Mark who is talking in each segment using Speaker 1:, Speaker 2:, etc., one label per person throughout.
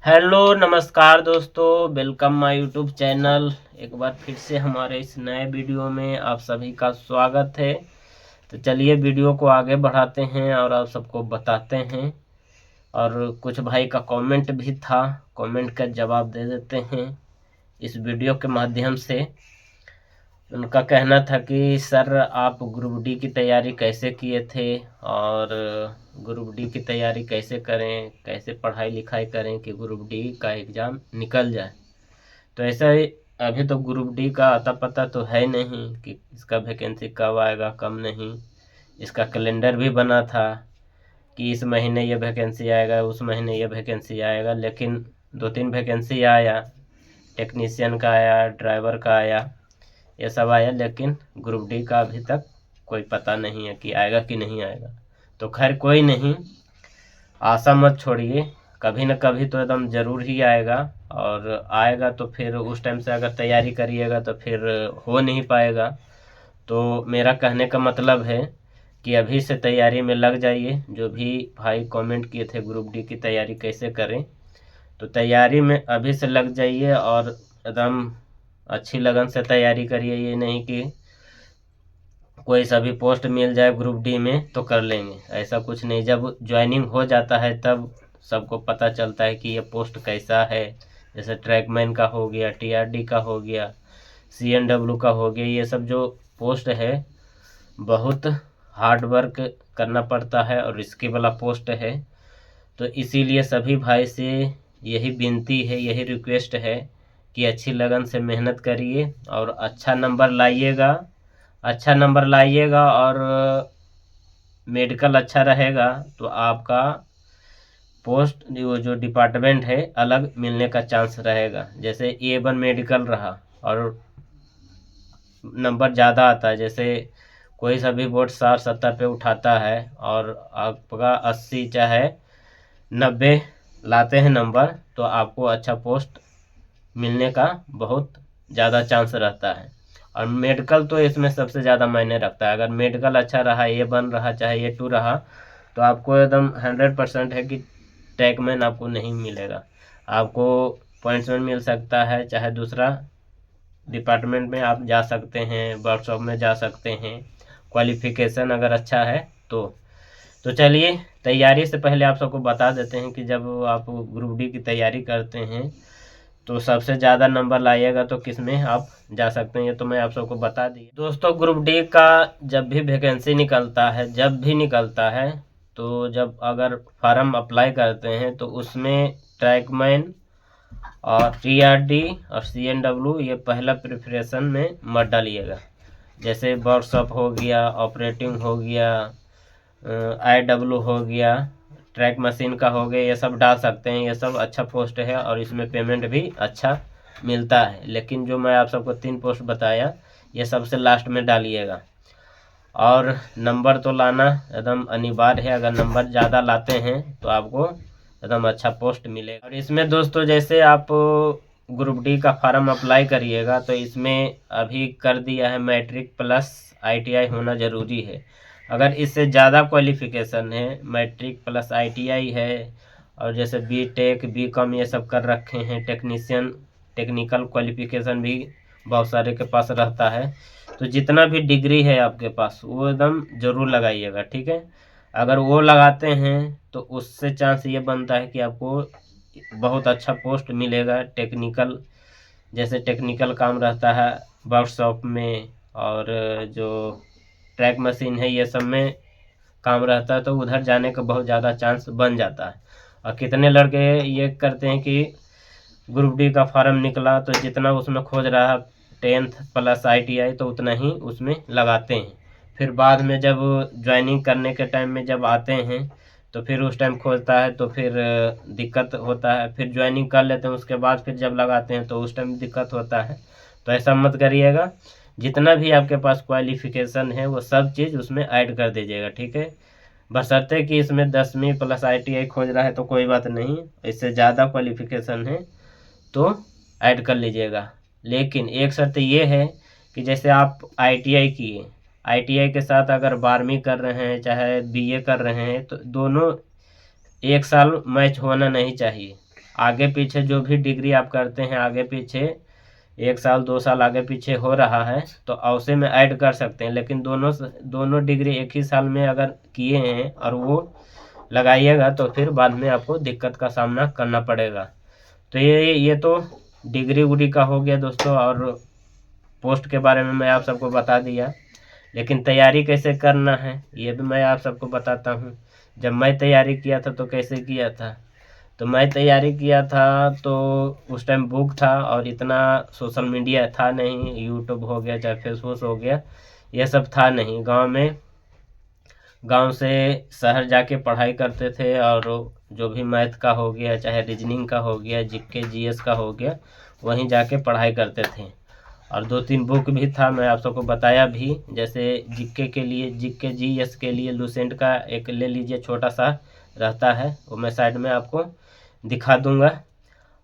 Speaker 1: Hello नमस्कार दोस्तों, welcome my YouTube channel. एक बार फिर से हमारे इस नए वीडियो में आप सभी का स्वागत है। तो चलिए वीडियो को आगे बढ़ाते हैं और आप सबको बताते हैं। और कुछ भाई का कमेंट भी था, कमेंट का जवाब दे देते हैं इस वीडियो के माध्यम से। उनका कहना था कि सर आप ग्रुप डी की तैयारी कैसे किए थे और ग्रुप डी की तैयारी कैसे करें, कैसे पढ़ाई लिखाई करें कि ग्रुप डी का एग्ज़ाम निकल जाए। तो ऐसा ही अभी तो ग्रुप डी का अता पता तो है नहीं कि इसका वैकेंसी कब आएगा कब नहीं। इसका कैलेंडर भी बना था कि इस महीने ये वैकेंसी आएगा, उस महीने ये वैकेंसी आएगा, लेकिन 2-3 वैकेंसी आया, टेक्नीशियन का आया, ड्राइवर का आया, ये सब आया, लेकिन ग्रुप डी का अभी तक कोई पता नहीं है कि आएगा कि नहीं आएगा। तो खैर कोई नहीं, आशा मत छोड़िए, कभी न कभी तो एकदम ज़रूर ही आएगा। और आएगा तो फिर उस टाइम से अगर तैयारी करिएगा तो फिर हो नहीं पाएगा। तो मेरा कहने का मतलब है कि अभी से तैयारी में लग जाइए। जो भी भाई कमेंट किए थे ग्रुप डी की तैयारी कैसे करें, तो तैयारी में अभी से लग जाइए और एकदम अच्छी लगन से तैयारी करिए। ये नहीं कि कोई सा भी पोस्ट मिल जाए ग्रुप डी में तो कर लेंगे, ऐसा कुछ नहीं। जब ज्वाइनिंग हो जाता है तब सबको पता चलता है कि ये पोस्ट कैसा है। जैसे ट्रैकमैन का हो गया, टीआरडी का हो गया, सीएनडब्ल्यू का हो गया, ये सब जो पोस्ट है बहुत हार्ड वर्क करना पड़ता है और रिस्की वाला पोस्ट है। तो इसीलिए सभी भाई से यही विनती है, यही रिक्वेस्ट है कि अच्छी लगन से मेहनत करिए और अच्छा नंबर लाइएगा। अच्छा नंबर लाइएगा और मेडिकल अच्छा रहेगा तो आपका पोस्ट जो डिपार्टमेंट है अलग मिलने का चांस रहेगा। जैसे A1 मेडिकल रहा और नंबर ज़्यादा आता है, जैसे कोई सा भी बोर्ड 60-70 पे उठाता है और आपका 80 चाहे 90 लाते हैं नंबर, तो आपको अच्छा पोस्ट मिलने का बहुत ज़्यादा चांस रहता है। और मेडिकल तो इसमें सबसे ज़्यादा मायने रखता है। अगर मेडिकल अच्छा रहा, A1 रहा चाहे A2 रहा, तो आपको एकदम 100% है कि टैगमैन आपको नहीं मिलेगा। आपको पॉइंट्समैन मिल सकता है, चाहे दूसरा डिपार्टमेंट में आप जा सकते हैं, वर्कशॉप में जा सकते हैं, क्वालिफिकेशन अगर अच्छा है तो चलिए तैयारी से पहले आप सबको बता देते हैं कि जब आप ग्रुप डी की तैयारी करते हैं तो सबसे ज़्यादा नंबर लाइएगा तो किस में आप जा सकते हैं, ये तो मैं आप सबको बता दी। दोस्तों ग्रुप डी का जब भी वैकेंसी निकलता है, जब भी निकलता है, तो जब अगर फार्म अप्लाई करते हैं तो उसमें ट्रैकमैन और टीआरडी और सीएनडब्ल्यू ये पहला प्रिपरेशन में मत डालिएगा। जैसे वर्कशॉप हो गया, ऑपरेटिंग हो गया, IW हो गया, ट्रैक मशीन का हो गया, ये सब डाल सकते हैं। ये सब अच्छा पोस्ट है और इसमें पेमेंट भी अच्छा मिलता है। लेकिन जो मैं आप सबको 3 पोस्ट बताया ये सबसे लास्ट में डालिएगा। और नंबर तो लाना एकदम अनिवार्य है। अगर नंबर ज़्यादा लाते हैं तो आपको एकदम अच्छा पोस्ट मिलेगा। और इसमें दोस्तों जैसे आप ग्रुप डी का फार्म अप्लाई करिएगा तो इसमें अभी कर दिया है मैट्रिक प्लस ITI होना ज़रूरी है। अगर इससे ज़्यादा क्वालिफिकेशन है, मैट्रिक प्लस ITI है और जैसे B.Tech B.Com ये सब कर रखे हैं, टेक्नीशियन टेक्निकल क्वालिफिकेशन भी बहुत सारे के पास रहता है, तो जितना भी डिग्री है आपके पास वो एकदम ज़रूर लगाइएगा, ठीक है। अगर वो लगाते हैं तो उससे चांस ये बनता है कि आपको बहुत अच्छा पोस्ट मिलेगा। टेक्निकल जैसे टेक्निकल काम रहता है वर्कशॉप में और जो ट्रैक मशीन है ये सब में काम रहता है, तो उधर जाने का बहुत ज़्यादा चांस बन जाता है। और कितने लड़के ये करते हैं कि ग्रुप डी का फार्म निकला तो जितना उसमें खोज रहा 10th प्लस ITI तो उतना ही उसमें लगाते हैं। फिर बाद में जब ज्वाइनिंग करने के टाइम में जब आते हैं तो फिर उस टाइम खोजता है तो फिर दिक्कत होता है। फिर ज्वाइनिंग कर लेते हैं, उसके बाद फिर जब लगाते हैं तो उस टाइम दिक्कत होता है। तो ऐसा मत करिएगा, जितना भी आपके पास क्वालिफिकेशन है वो सब चीज़ उसमें ऐड कर दीजिएगा, ठीक है। बशर्ते कि इसमें 10वीं प्लस ITI खोज रहा है तो कोई बात नहीं, इससे ज़्यादा क्वालिफिकेशन है तो ऐड कर लीजिएगा। लेकिन एक शर्त ये है कि जैसे आप ITI किए, ITI के साथ अगर 12वीं कर रहे हैं चाहे BA कर रहे हैं तो दोनों एक साल मैच होना नहीं चाहिए। आगे पीछे जो भी डिग्री आप करते हैं, आगे पीछे 1 साल 2 साल आगे पीछे हो रहा है तो औसे में ऐड कर सकते हैं। लेकिन दोनों डिग्री एक ही साल में अगर किए हैं और वो लगाइएगा तो फिर बाद में आपको दिक्कत का सामना करना पड़ेगा। तो ये तो डिग्री उग्री का हो गया दोस्तों, और पोस्ट के बारे में मैं आप सबको बता दिया। लेकिन तैयारी कैसे करना है ये भी मैं आप सबको बताता हूँ। जब मैं तैयारी किया था तो कैसे किया था, तो मैं तैयारी किया था तो उस टाइम बुक था और इतना सोशल मीडिया था नहीं, यूट्यूब हो गया चाहे फेसबुक हो गया, ये सब था नहीं। गांव से शहर जाके पढ़ाई करते थे, और जो भी मैथ का हो गया चाहे रीजनिंग का हो गया, जीके जीएस का हो गया, वहीं जाके पढ़ाई करते थे। और 2-3 बुक भी था, मैं आप सबको बताया भी। जैसे जीके के लिए, जीके जीएस के लिए लूसेंट का एक ले लीजिए, छोटा सा रहता है, वो मैं साइड में आपको दिखा दूंगा।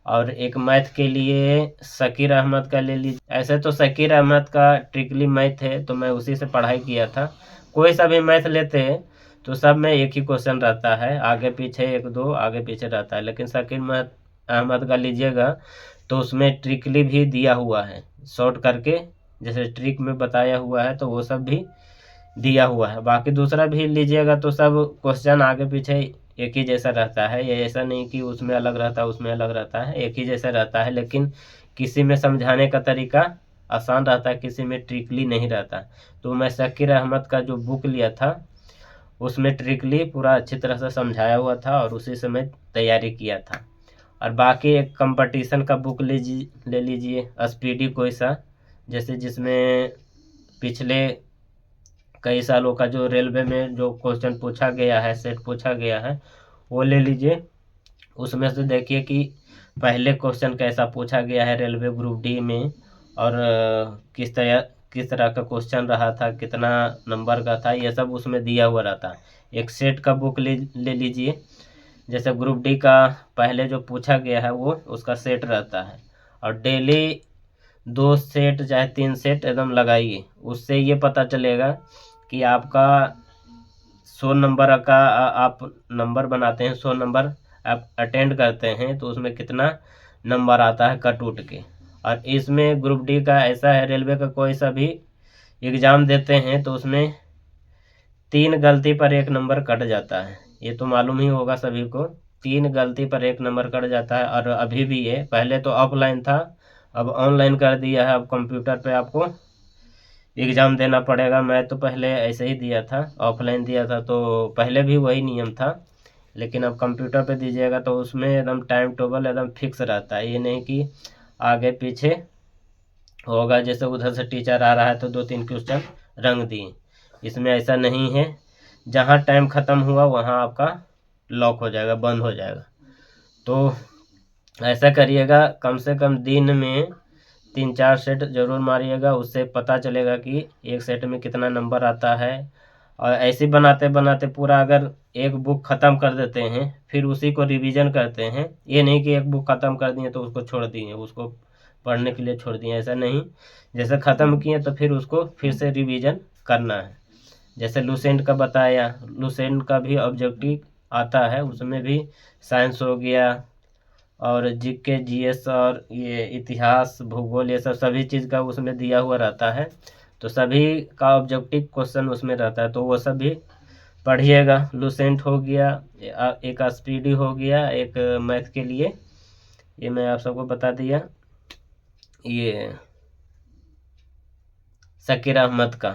Speaker 1: और एक मैथ के लिए शकीर अहमद का ले लीजिए। ऐसे तो शकीर अहमद का ट्रिकली मैथ है तो मैं उसी से पढ़ाई किया था। कोई सा भी मैथ लेते हैं तो सब में एक ही क्वेश्चन रहता है, आगे पीछे 1-2 आगे पीछे रहता है। लेकिन शकीर अहमद का लीजिएगा तो उसमें ट्रिकली भी दिया हुआ है, शॉर्ट करके जैसे ट्रिक में बताया हुआ है तो वो सब भी दिया हुआ है। बाकी दूसरा भी लीजिएगा तो सब क्वेश्चन आगे पीछे एक ही जैसा रहता है। ये ऐसा नहीं कि उसमें अलग रहता है उसमें अलग रहता है, एक ही जैसा रहता है। लेकिन किसी में समझाने का तरीका आसान रहता है, किसी में ट्रिकली नहीं रहता। तो मैं शकीर अहमद का जो बुक लिया था उसमें ट्रिकली पूरा अच्छी तरह से समझाया हुआ था और उसी से मैं तैयारी किया था। और बाकी एक कंपटीशन का बुक ले लीजिए, स्पीडी कोई सा, जैसे जिसमें पिछले कई सालों का जो रेलवे में जो क्वेश्चन पूछा गया है, सेट पूछा गया है, वो ले लीजिए। उसमें से देखिए कि पहले क्वेश्चन कैसा पूछा गया है रेलवे ग्रुप डी में, और किस तरह का क्वेश्चन रहा था, कितना नंबर का था, ये सब उसमें दिया हुआ रहता है। एक सेट का बुक ले लीजिए। जैसे ग्रुप डी का पहले जो पूछा गया है वो उसका सेट रहता है, और डेली 2 सेट चाहे 3 सेट एकदम लगाइए। उससे ये पता चलेगा कि आपका 100 नंबर का आप नंबर बनाते हैं, 100 नंबर आप अटेंड करते हैं तो उसमें कितना नंबर आता है कट उठ के। और इसमें ग्रुप डी का ऐसा है, रेलवे का कोई सा भी एग्ज़ाम देते हैं तो उसमें 3 गलती पर 1 नंबर कट जाता है। ये तो मालूम ही होगा सभी को, 3 गलती पर 1 नंबर कट जाता है। और अभी भी है, पहले तो ऑफलाइन था, अब ऑनलाइन कर दिया है। अब कंप्यूटर पे आपको एग्ज़ाम देना पड़ेगा। मैं तो पहले ऐसे ही दिया था, ऑफलाइन दिया था, तो पहले भी वही नियम था। लेकिन अब कंप्यूटर पे दीजिएगा तो उसमें एकदम टाइम टेबल एकदम फिक्स रहता है, ये नहीं कि आगे पीछे होगा। जैसे उधर से टीचर आ रहा है तो 2-3 क्वेश्चन रंग दिए, इसमें ऐसा नहीं है। जहाँ टाइम ख़त्म हुआ वहाँ आपका लॉक हो जाएगा, बंद हो जाएगा। तो ऐसा करिएगा, कम से कम दिन में 3-4 सेट ज़रूर मारिएगा, उससे पता चलेगा कि एक सेट में कितना नंबर आता है। और ऐसे बनाते बनाते पूरा अगर एक बुक ख़त्म कर देते हैं फिर उसी को रिवीजन करते हैं, ये नहीं कि एक बुक ख़त्म कर दिए तो उसको छोड़ दिए, उसको पढ़ने के लिए छोड़ दिए, ऐसा नहीं। जैसे ख़त्म किए तो फिर उसको फिर से रिवीजन करना है। जैसे लूसेंट का बताया, लूसेंट का भी ऑब्जेक्टिव आता है, उसमें भी साइंस हो गया और जीके जीएस और ये इतिहास भूगोल, ये सब सभी चीज़ का उसमें दिया हुआ रहता है। तो सभी का ऑब्जेक्टिव क्वेश्चन उसमें रहता है, तो वो सब भी पढ़िएगा। लूसेंट हो गया, एक स्पीडी हो गया, एक मैथ के लिए, ये मैं आप सबको बता दिया। ये शकीर अहमद का,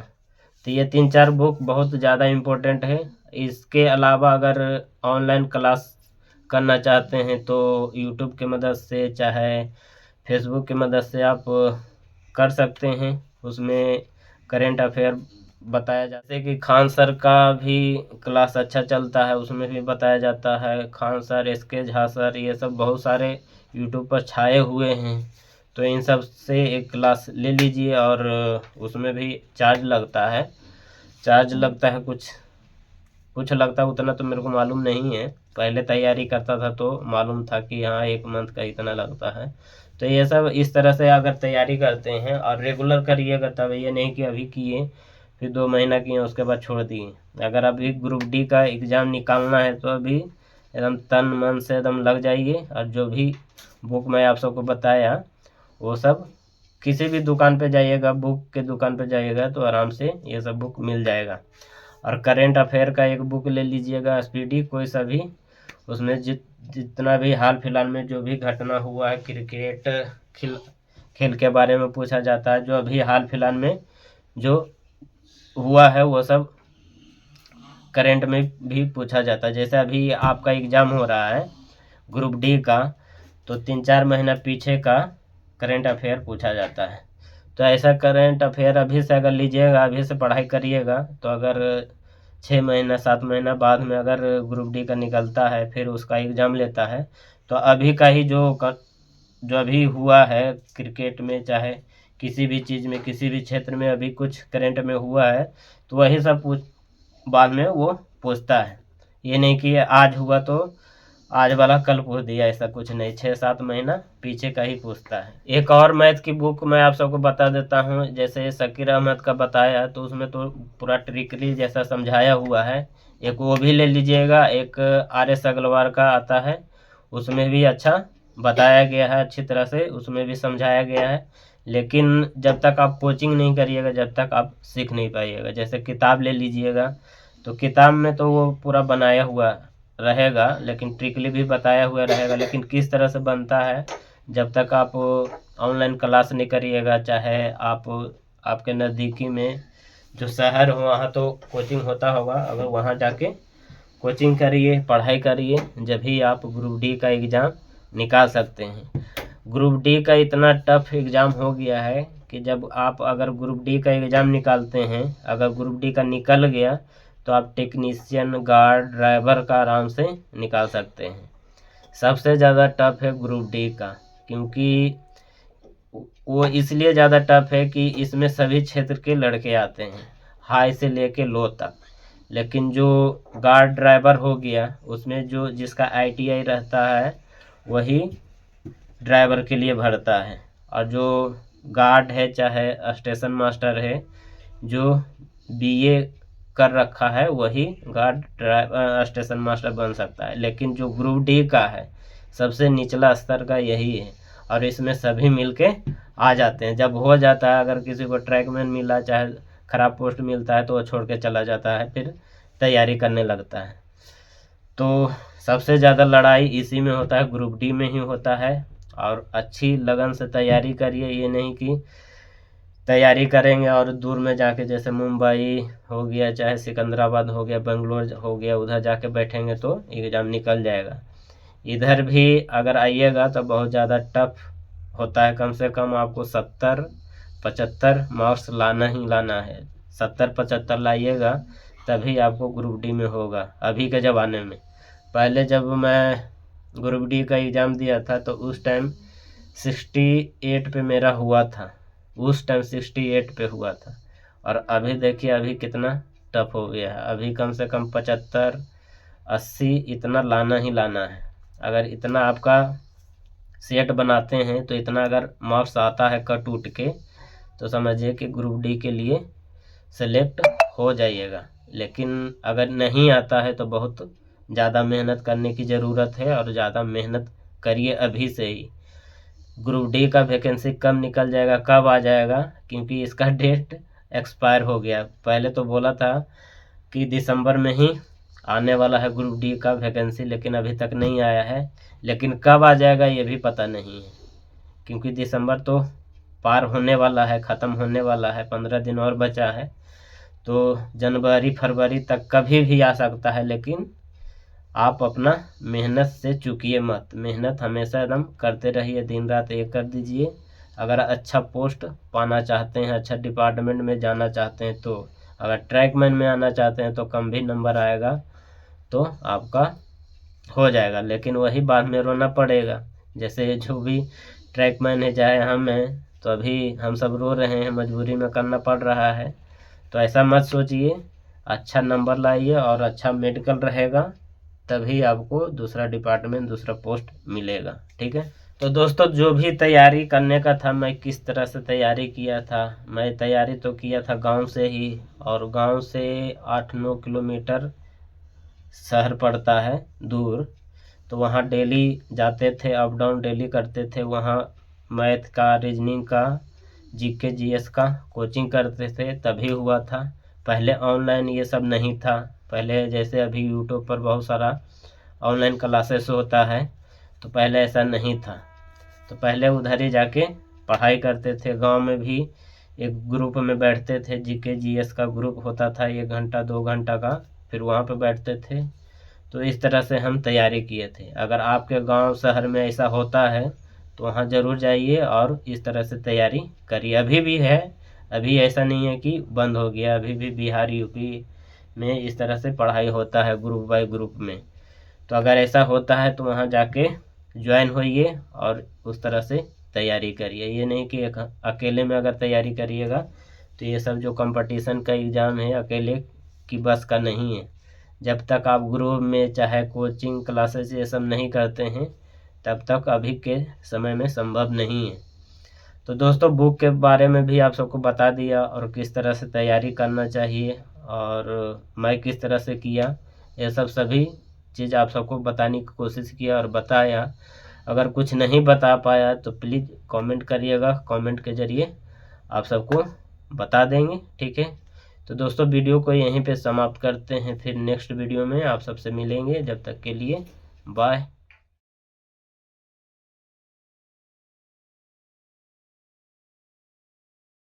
Speaker 1: तो ये 3-4 बुक बहुत ज़्यादा इम्पोर्टेंट है। इसके अलावा अगर ऑनलाइन क्लास करना चाहते हैं तो यूट्यूब की मदद से चाहे फेसबुक की मदद से आप कर सकते हैं। उसमें करेंट अफेयर बताया जाता है कि खान सर का भी क्लास अच्छा चलता है, उसमें भी बताया जाता है। Khan sir, SK Jha sir, ये सब बहुत सारे यूट्यूब पर छाए हुए हैं, तो इन सब से एक क्लास ले लीजिए। और उसमें भी चार्ज लगता है, कुछ लगता है, उतना तो मेरे को मालूम नहीं है। पहले तैयारी करता था तो मालूम था कि हाँ 1 मंथ का इतना लगता है। तो ये सब इस तरह से अगर तैयारी करते हैं और रेगुलर करिएगा, तब ये नहीं कि अभी किए फिर 2 महीना किए उसके बाद छोड़ दिए। अगर अभी ग्रुप डी का एग्ज़ाम निकालना है तो अभी एकदम तन मन से एकदम लग जाइए, और जो भी बुक मैं आप सबको बताया वो सब किसी भी दुकान पे जाइएगा, बुक के दुकान पे जाइएगा तो आराम से ये सब बुक मिल जाएगा। और करेंट अफेयर का एक बुक ले लीजिएगा, स्पीडी कोई सा भी, उसमें जितना भी हाल फिलहाल में जो भी घटना हुआ है, क्रिकेट खेल के बारे में पूछा जाता है, जो अभी हाल फिलहाल में जो हुआ है वो सब करंट में भी पूछा जाता है। जैसे अभी आपका एग्ज़ाम हो रहा है ग्रुप डी का, तो 3-4 महीना पीछे का करंट अफेयर पूछा जाता है। तो ऐसा करंट अफेयर अभी से अगर लीजिएगा, अभी से पढ़ाई करिएगा, तो अगर 6 महीना 7 महीना बाद में अगर ग्रुप डी का निकलता है, फिर उसका एग्ज़ाम लेता है, तो अभी का ही जो अभी हुआ है क्रिकेट में, चाहे किसी भी चीज़ में, किसी भी क्षेत्र में अभी कुछ करंट में हुआ है, तो वही सब बाद में वो पूछता है। ये नहीं कि आज हुआ तो आज वाला कल पूछ दिया, ऐसा कुछ नहीं, 6-7 महीना पीछे का ही पूछता है। एक और मैथ की बुक मैं आप सबको बता देता हूँ, जैसे शकीर अहमद का बताया, तो उसमें तो पूरा ट्रिकली जैसा समझाया हुआ है, एक वो भी ले लीजिएगा। एक RS अग्रवाल का आता है, उसमें भी अच्छा बताया गया है, अच्छी तरह से उसमें भी समझाया गया है। लेकिन जब तक आप कोचिंग नहीं करिएगा, जब तक आप सीख नहीं पाइएगा। जैसे किताब ले लीजिएगा, तो किताब में तो वो पूरा बनाया हुआ रहेगा, लेकिन ट्रिकली भी बताया हुआ रहेगा, लेकिन किस तरह से बनता है जब तक आप ऑनलाइन क्लास नहीं करिएगा, चाहे आप आपके नज़दीकी में जो शहर हो वहाँ तो कोचिंग होता होगा, अगर वहाँ जाके कोचिंग करिए, पढ़ाई करिए, जब भी आप ग्रुप डी का एग्ज़ाम निकाल सकते हैं। ग्रुप डी का इतना टफ एग्ज़ाम हो गया है कि जब आप अगर ग्रुप डी का एग्ज़ाम निकालते हैं, अगर ग्रुप डी का निकल गया, तो आप टेक्नीशियन, गार्ड, ड्राइवर का आराम से निकाल सकते हैं। सबसे ज़्यादा टफ है ग्रुप डी का, क्योंकि वो इसलिए ज़्यादा टफ है कि इसमें सभी क्षेत्र के लड़के आते हैं, हाई से लेके लो तक। लेकिन जो गार्ड ड्राइवर हो गया, उसमें जो जिसका ITI रहता है वही ड्राइवर के लिए भरता है, और जो गार्ड है चाहे स्टेशन मास्टर है, जो BA कर रखा है वही गार्ड स्टेशन मास्टर बन सकता है। लेकिन जो ग्रुप डी का है, सबसे निचला स्तर का यही है, और इसमें सभी मिलके आ जाते हैं। जब हो जाता है, अगर किसी को ट्रैकमैन मिला, चाहे ख़राब पोस्ट मिलता है, तो वो छोड़ के चला जाता है, फिर तैयारी करने लगता है। तो सबसे ज़्यादा लड़ाई इसी में होता है, ग्रुप डी में ही होता है। और अच्छी लगन से तैयारी करिए, ये नहीं कि तैयारी करेंगे और दूर में जाके, जैसे मुंबई हो गया, चाहे सिकंदराबाद हो गया, बेंगलोर हो गया, उधर जाके बैठेंगे तो एग्ज़ाम निकल जाएगा। इधर भी अगर आइएगा तो बहुत ज़्यादा टफ होता है। कम से कम आपको 70-75 मार्क्स लाना ही लाना है। 70-75 लाइएगा तभी आपको ग्रुप डी में होगा अभी के ज़माने में। पहले जब मैं ग्रुप डी का एग्ज़ाम दिया था तो उस टाइम 68 पे मेरा हुआ था, उस टाइम 68 पे हुआ था। और अभी देखिए अभी कितना टफ हो गया है। अभी कम से कम 75-80 इतना लाना ही लाना है। अगर इतना आपका सेट बनाते हैं, तो इतना अगर मार्क्स आता है कट उठ के, तो समझिए कि ग्रुप डी के लिए सेलेक्ट हो जाइएगा। लेकिन अगर नहीं आता है तो बहुत ज़्यादा मेहनत करने की ज़रूरत है, और ज़्यादा मेहनत करिए अभी से ही। ग्रुप डी का वैकेंसी कब निकल जाएगा, कब आ जाएगा, क्योंकि इसका डेट एक्सपायर हो गया। पहले तो बोला था कि दिसंबर में ही आने वाला है ग्रुप डी का वैकेंसी, लेकिन अभी तक नहीं आया है। लेकिन कब आ जाएगा ये भी पता नहीं है, क्योंकि दिसंबर तो पार होने वाला है, ख़त्म होने वाला है, 15 दिन और बचा है। तो जनवरी फरवरी तक कभी भी आ सकता है। लेकिन आप अपना मेहनत से चूकिए मत, मेहनत हमेशा एकदम करते रहिए, दिन रात एक कर दीजिए। अगर अच्छा पोस्ट पाना चाहते हैं, अच्छा डिपार्टमेंट में जाना चाहते हैं, तो अगर ट्रैकमैन में आना चाहते हैं तो कम भी नंबर आएगा तो आपका हो जाएगा। लेकिन वही बाद में रोना पड़ेगा। जैसे जो भी ट्रैकमैन है चाहे हम हैं, तो अभी हम सब रो रहे हैं, मजबूरी में करना पड़ रहा है। तो ऐसा मत सोचिए, अच्छा नंबर लाइए और अच्छा मेडिकल रहेगा, तभी आपको दूसरा डिपार्टमेंट, दूसरा पोस्ट मिलेगा। ठीक है। तो दोस्तों, जो भी तैयारी करने का था, मैं किस तरह से तैयारी किया था, मैं तैयारी तो किया था गांव से ही, और गांव से 8-9 किलोमीटर शहर पड़ता है दूर। तो वहाँ डेली जाते थे, अप डाउन डेली करते थे। वहाँ मैथ का, रीजनिंग का, जीके जीएस का कोचिंग करते थे, तभी हुआ था। पहले ऑनलाइन ये सब नहीं था। पहले जैसे अभी यूट्यूब पर बहुत सारा ऑनलाइन क्लासेस होता है, तो पहले ऐसा नहीं था। तो पहले उधर ही जाके पढ़ाई करते थे। गांव में भी एक ग्रुप में बैठते थे, जीके जीएस का ग्रुप होता था, 1 घंटा 2 घंटा का, फिर वहाँ पे बैठते थे। तो इस तरह से हम तैयारी किए थे। अगर आपके गांव शहर में ऐसा होता है तो वहाँ ज़रूर जाइए और इस तरह से तैयारी करिए। अभी भी है, अभी ऐसा नहीं है कि बंद हो गया, अभी भी बिहार यूपी में इस तरह से पढ़ाई होता है ग्रुप बाय ग्रुप में। तो अगर ऐसा होता है तो वहाँ जाके ज्वाइन होइए और उस तरह से तैयारी करिए। ये नहीं कि अकेले में अगर तैयारी करिएगा तो ये सब जो कंपटीशन का एग्ज़ाम है अकेले की बस का नहीं है। जब तक आप ग्रुप में चाहे कोचिंग क्लासेस ये सब नहीं करते हैं तब तक अभी के समय में संभव नहीं है। तो दोस्तों बुक के बारे में भी आप सबको बता दिया और किस तरह से तैयारी करना चाहिए और मैं किस तरह से किया, ये सब सभी चीज़ आप सबको बताने की कोशिश किया और बताया। अगर कुछ नहीं बता पाया तो प्लीज़ कमेंट करिएगा, कमेंट के ज़रिए आप सबको बता देंगे, ठीक है। तो दोस्तों वीडियो को यहीं पे समाप्त करते हैं, फिर नेक्स्ट वीडियो में आप सबसे मिलेंगे। जब तक के लिए बाय।